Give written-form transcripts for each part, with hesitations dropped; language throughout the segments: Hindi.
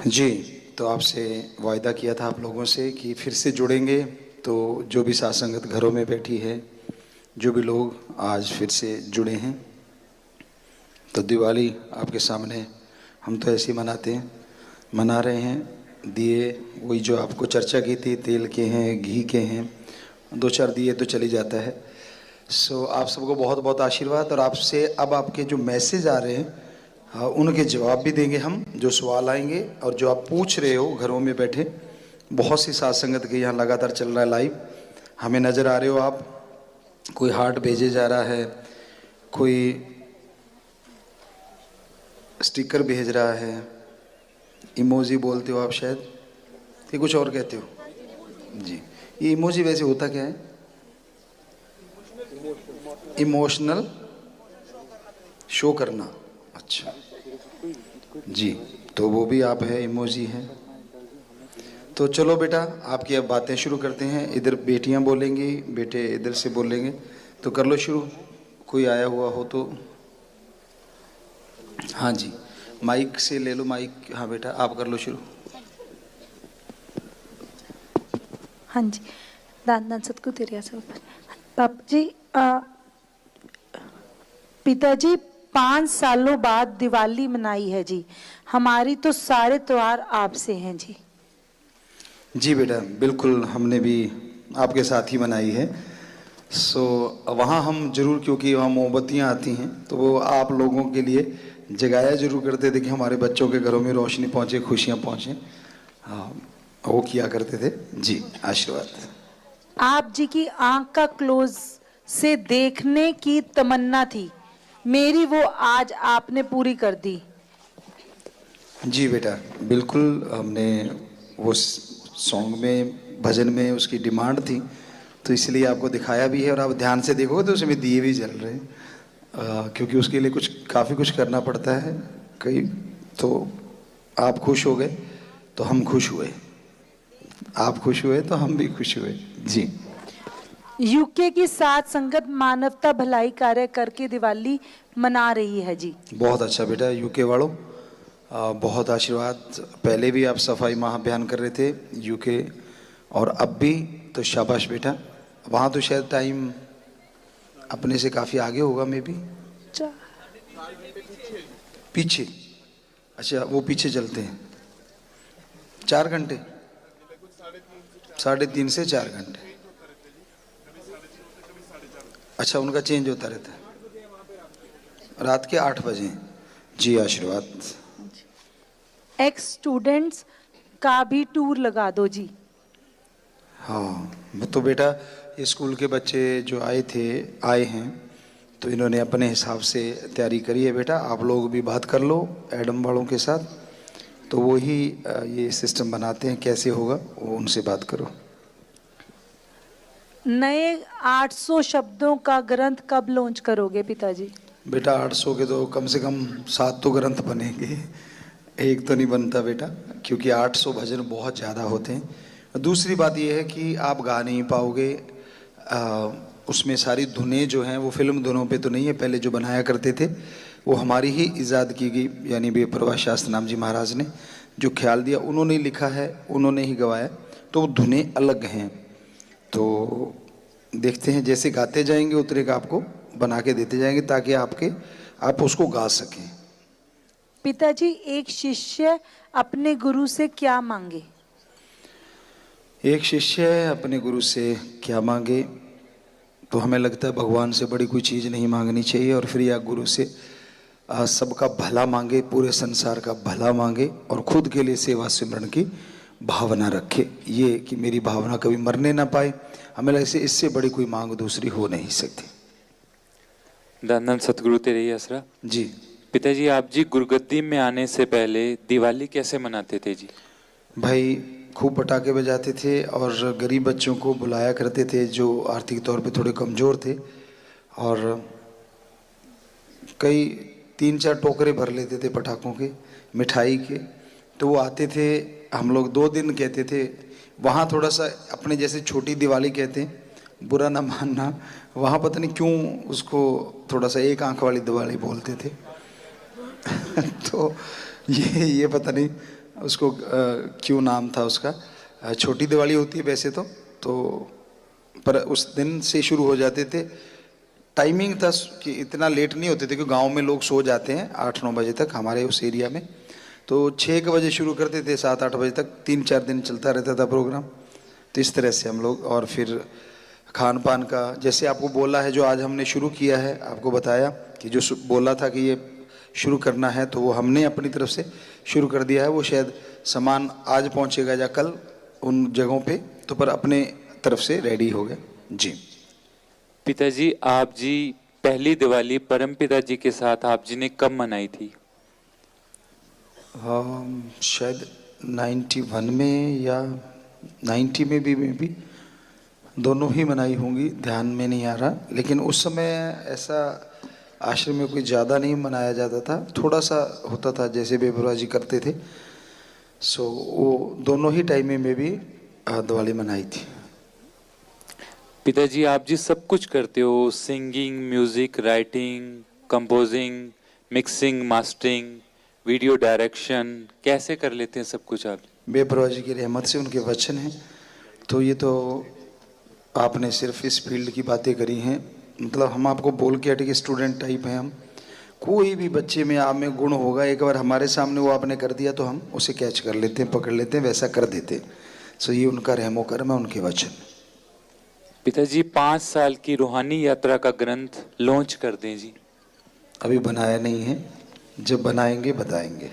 जी, तो आपसे वायदा किया था आप लोगों से कि फिर से जुड़ेंगे। तो जो भी साथ संगत घरों में बैठी है, जो भी लोग आज फिर से जुड़े हैं, तो दिवाली आपके सामने हम तो ऐसे ही मनाते हैं, मना रहे हैं। दिए वही जो आपको चर्चा की थी, तेल के हैं, घी के हैं, दो चार दिए तो चली जाता है। सो आप सबको बहुत बहुत आशीर्वाद। और आपसे अब आपके जो मैसेज आ रहे हैं, हाँ, उनके जवाब भी देंगे हम, जो सवाल आएंगे और जो आप पूछ रहे हो घरों में बैठे। बहुत सी साथ संगत के यहाँ लगातार चल रहा है लाइव, हमें नज़र आ रहे हो आप। कोई हार्ट भेजे जा रहा है, कोई स्टिकर भेज रहा है, इमोजी बोलते हो आप शायद, कि कुछ और कहते हो जी। ये इमोजी वैसे होता क्या है? इमोशनल शो करना। अच्छा जी, तो वो भी आप है, इमोजी है। तो चलो बेटा, आपकी अब बातें शुरू करते हैं। इधर बेटियां बोलेंगी, बेटे इधर से बोलेंगे, तो कर लो शुरू। कोई आया हुआ हो तो। हाँ जी, माइक से ले लो माइक। हाँ बेटा, आप कर लो शुरू। हाँ जी, दान दान सतगुरु तेरे आसन पर। पापा जी, पिताजी 5 सालों बाद दिवाली मनाई है जी। हमारी तो सारे त्योहार आपसे हैं जी। जी बेटा, बिल्कुल हमने भी आपके साथ ही मनाई है। सो वहाँ हम जरूर, क्योंकि वहाँ मोमबत्तियाँ आती हैं, तो वो आप लोगों के लिए जगाया जरूर करते थे कि हमारे बच्चों के घरों में रोशनी पहुँचे, खुशियाँ पहुँचे। हाँ, वो किया करते थे जी। आशीर्वाद। आप जी की आंख का क्लोज से देखने की तमन्ना थी मेरी, वो आज आपने पूरी कर दी। जी बेटा, बिल्कुल हमने वो सॉन्ग में, भजन में उसकी डिमांड थी, तो इसलिए आपको दिखाया भी है। और आप ध्यान से देखोगे तो उसमें दिए भी जल रहे हैं, क्योंकि उसके लिए कुछ काफ़ी कुछ करना पड़ता है कई। तो आप खुश हो गए तो हम खुश हुए, आप खुश हुए तो हम भी खुश हुए जी। यूके की साथ संगत मानवता भलाई कार्य करके दिवाली मना रही है जी। बहुत अच्छा बेटा, यूके वालों बहुत आशीर्वाद। पहले भी आप सफाई महाअभियान कर रहे थे यूके, और अब भी, तो शाबाश बेटा। वहाँ तो शायद टाइम अपने से काफ़ी आगे होगा, मे बी पीछे। अच्छा, वो पीछे चलते हैं 4 घंटे, 3.5 से 4 घंटे। अच्छा, उनका चेंज होता रहता है रात के 8 बजे जी। आशीर्वाद। एक्स स्टूडेंट्स का भी टूर लगा दो जी। हाँ, तो बेटा ये स्कूल के बच्चे जो आए हैं, तो इन्होंने अपने हिसाब से तैयारी करी है बेटा। आप लोग भी बात कर लो एडम वालों के साथ, तो वो ही ये सिस्टम बनाते हैं, कैसे होगा वो उनसे बात करो। नए 800 शब्दों का ग्रंथ कब लॉन्च करोगे पिताजी? बेटा 800 के तो कम से कम 7 तो ग्रंथ बनेंगे, एक तो नहीं बनता बेटा, क्योंकि 800 भजन बहुत ज़्यादा होते हैं। दूसरी बात यह है कि आप गा नहीं पाओगे। उसमें सारी धुनें जो हैं वो फिल्म धुनों पे तो नहीं है, पहले जो बनाया करते थे वो हमारी ही ईजाद की गई, यानी बेपरवाह शास्त्र नाम जी महाराज ने जो ख्याल दिया, उन्होंने लिखा है, उन्होंने ही गवाया, तो वो धुनें अलग हैं। तो देखते हैं, जैसे गाते जाएंगे उतरे का आपको बना के देते जाएंगे, ताकि आप उसको गा सकें। पिताजी, एक शिष्य अपने गुरु से क्या मांगे? एक शिष्य अपने गुरु से क्या मांगे, तो हमें लगता है भगवान से बड़ी कोई चीज़ नहीं मांगनी चाहिए। और फिर या गुरु से सबका भला मांगे, पूरे संसार का भला मांगे, और खुद के लिए सेवा सिमरन की भावना रखे, ये कि मेरी भावना कभी मरने ना पाए। हमें लगता है इससे बड़ी कोई मांग दूसरी हो नहीं सकती। धन सतगुरु तेरे आसरा जी। पिताजी, आप जी गुरुगद्दी में आने से पहले दिवाली कैसे मनाते थे जी? भाई खूब पटाखे बजाते थे और गरीब बच्चों को बुलाया करते थे जो आर्थिक तौर पे थोड़े कमज़ोर थे, और कई 3-4 टोकरे भर लेते थे पटाखों के, मिठाई के। तो वो आते थे, हम लोग 2 दिन कहते थे। वहाँ थोड़ा सा अपने जैसे छोटी दिवाली कहते हैं, बुरा ना मानना, वहाँ पता नहीं क्यों उसको थोड़ा सा एक आंख वाली दिवाली बोलते थे तो ये पता नहीं उसको क्यों नाम था उसका, छोटी दिवाली होती है वैसे तो पर उस दिन से शुरू हो जाते थे। टाइमिंग था कि इतना लेट नहीं होते थे क्योंकि गांव में लोग सो जाते हैं 8-9 बजे तक हमारे उस एरिया में, तो 6 बजे शुरू करते थे 7-8 बजे तक 3-4 दिन चलता रहता था प्रोग्राम। तो इस तरह से हम लोग, और फिर खान पान का जैसे आपको बोला है, जो आज हमने शुरू किया है, आपको बताया कि जो बोला था कि ये शुरू करना है तो वो हमने अपनी तरफ से शुरू कर दिया है। वो शायद सामान आज पहुंचेगा या कल उन जगहों पे, तो पर अपने तरफ से रेडी हो गए जी। पिताजी, आप जी पहली दिवाली परम पिताजी के साथ आप जी ने कब मनाई थी? शायद 91 में या 90 में भी दोनों ही मनाई होंगी, ध्यान में नहीं आ रहा। लेकिन उस समय ऐसा आश्रम में कोई ज़्यादा नहीं मनाया जाता था, थोड़ा सा होता था जैसे बेबुरा जी करते थे। सो वो दोनों ही टाइम में भी दिवाली मनाई थी। पिताजी, आप जी सब कुछ करते हो, singing, music, writing, composing, mixing, mastering, video direction, कैसे कर लेते हैं सब कुछ आप? बेबुरा जी की रहमत से, उनके वचन हैं। तो ये तो आपने सिर्फ इस फील्ड की बातें करी हैं, मतलब हम आपको बोल के हटे कि स्टूडेंट टाइप हैं हम। कोई भी बच्चे में आप में गुण होगा, एक बार हमारे सामने वो आपने कर दिया तो हम उसे कैच कर लेते हैं, पकड़ लेते हैं, वैसा कर देते हैं। सो ये उनका रहमो करम है, उनके वचन। पिताजी, 5 साल की रूहानी यात्रा का ग्रंथ लॉन्च कर दें जी। अभी बनाया नहीं है, जब बनाएंगे बताएंगे।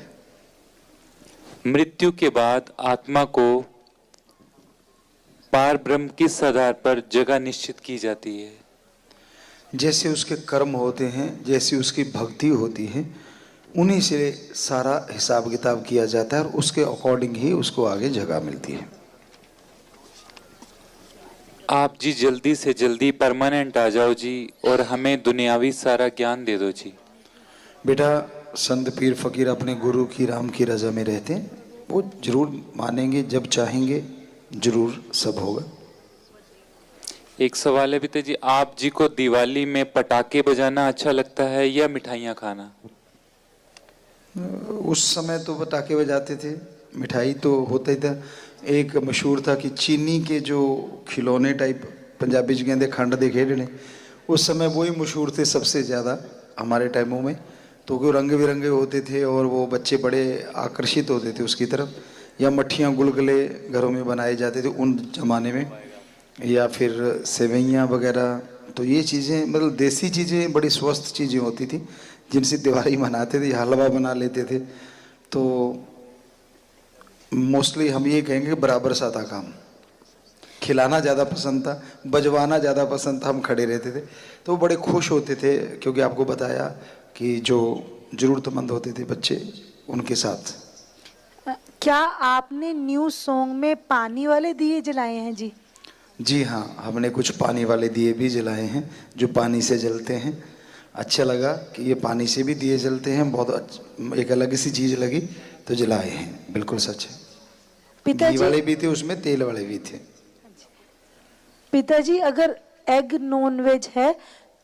मृत्यु के बाद आत्मा को पार ब्रह्म किस आधार पर जगह निश्चित की जाती है? जैसे उसके कर्म होते हैं, जैसी उसकी भक्ति होती है, उन्हीं से सारा हिसाब किताब किया जाता है और उसके अकॉर्डिंग ही उसको आगे जगह मिलती है। आप जी जल्दी से जल्दी परमानेंट आ जाओ जी और हमें दुनियावी सारा ज्ञान दे दो जी। बेटा, संत पीर फकीर अपने गुरु की राम की रजा में रहते हैं, वो जरूर मानेंगे, जब चाहेंगे जरूर सब होगा। एक सवाल है पिताजी, आप जी को दिवाली में पटाखे बजाना अच्छा लगता है या मिठाइयाँ खाना? उस समय तो पटाखे बजाते थे, मिठाई तो होता ही था। एक मशहूर था कि चीनी के जो खिलौने टाइप पंजाबी च कहते खंड दे खेडने, उस समय वही मशहूर थे सबसे ज़्यादा हमारे टाइमों में। तो वो रंग बिरंगे होते थे और वो बच्चे बड़े आकर्षित होते थे उसकी तरफ। या मट्ठियाँ गुलगुले घरों में बनाए जाते थे उन जमाने में, या फिर सेवैयाँ वगैरह। तो ये चीज़ें मतलब देसी चीज़ें बड़ी स्वस्थ चीज़ें होती थी जिनसे दिवाली मनाते थे, हलवा बना लेते थे। तो मोस्टली हम ये कहेंगे बराबर सा था काम, खिलाना ज़्यादा पसंद था, बजवाना ज़्यादा पसंद था, हम खड़े रहते थे। तो बड़े खुश होते थे क्योंकि आपको बताया कि जो ज़रूरतमंद होते थे बच्चे, उनके साथ। क्या आपने न्यू सॉन्ग में पानी वाले दिए जलाए हैं जी? जी हाँ, हमने कुछ पानी वाले दिए भी जलाए हैं जो पानी से जलते हैं। अच्छा लगा कि ये पानी से भी दिए जलते हैं, बहुत एक अलग सी चीज़ लगी तो जलाए हैं, बिल्कुल सच है। घी वाले भी थे उसमें, तेल वाले भी थे। पिताजी, अगर एग नॉन वेज है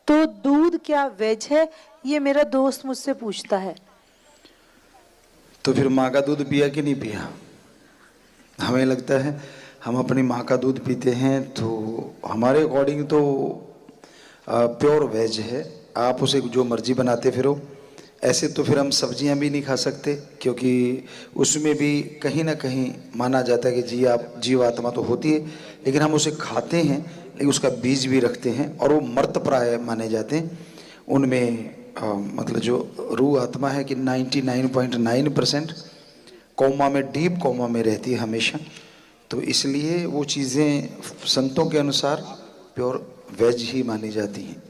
तो दूध क्या वेज है? ये मेरा दोस्त मुझसे पूछता है। तो फिर माँ का दूध पिया कि नहीं पिया? हमें लगता है हम अपनी माँ का दूध पीते हैं, तो हमारे अकॉर्डिंग तो प्योर वेज है। आप उसे जो मर्जी बनाते फिरो। ऐसे तो फिर हम सब्जियां भी नहीं खा सकते क्योंकि उसमें भी कहीं ना कहीं माना जाता है कि जीव आत्मा तो होती है, लेकिन हम उसे खाते हैं, लेकिन उसका बीज भी रखते हैं और वो मर्त प्राय माने जाते हैं। उनमें मतलब जो रूह आत्मा है कि 99.9% कौमा में, डीप कौमा में रहती है हमेशा। तो इसलिए वो चीज़ें संतों के अनुसार प्योर वेज ही मानी जाती हैं।